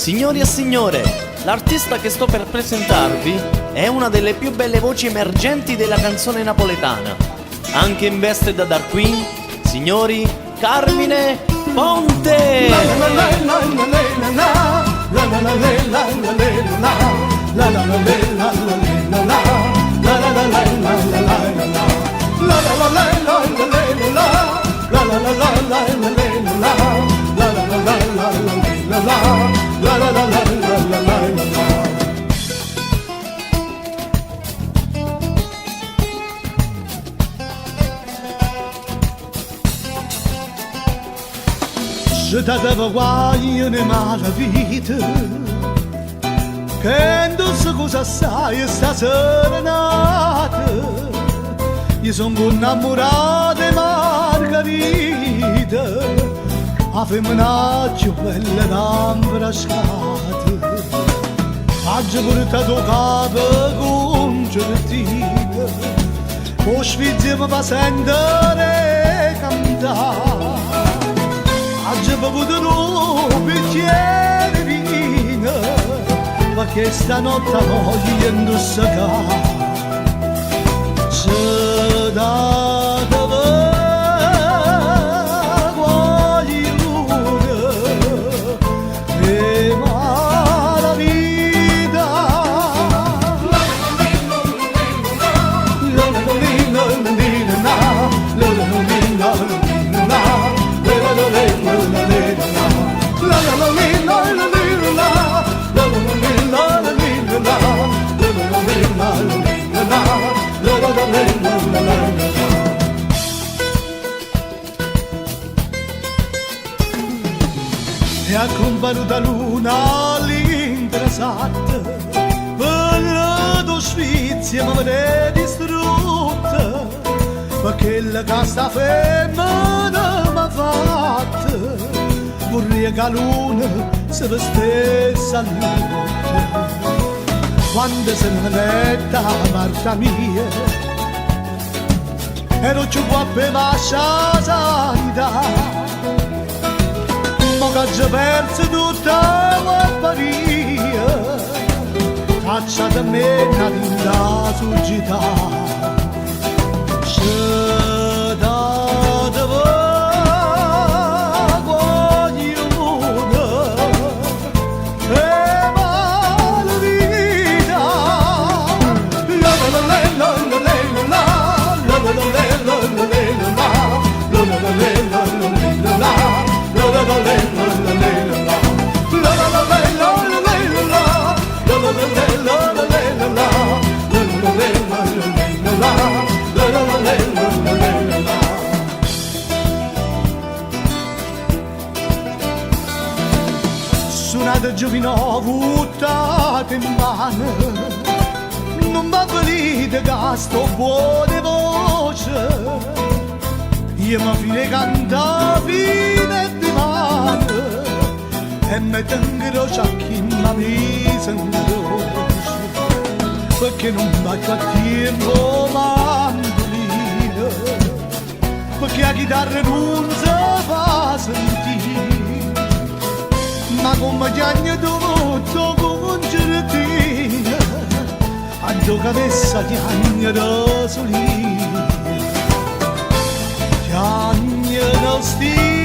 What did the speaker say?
Signori e signore, l'artista che sto per presentarvi è una delle più belle voci emergenti della canzone napoletana. Anche in veste da Dark Queen, signori, Carmine Ponte! Je t'aveva guaglione mala vita, che indossi cosa sai sta serenata. Io sono innamorato di Margherita, a femmina più bella d'ambrascata. Oggi portato capo con certina, o sfizio mi fa sentire cantare. Oggi ho bevuto un bicchiere vino, ma che stanotte voglio indossare. Se da dove voglio e la vita. E a comparuta luna all'interessante, quella do Svezia mi vede distrutta, perché la casta femmina m'ha fatta. Vorrei che la luna si vestesse a luce, quando se ne mette a Marta mia, ero più qua per lasciare la sanità. Ma che già perso tutta la paria, caccia da me una linda suggità. Se da dove suonate giovino buttate in mano, non mi avvelite che sto buone voce, io mi fine canta fine di mano e mi tengo ciacchi ma mi sento, perché non faccio a tempo mandolino, perché la chitarra non si fa sentire. Ma come chiagno tutto con certina, a giocatessa chiagno da solina, chiagno da stile.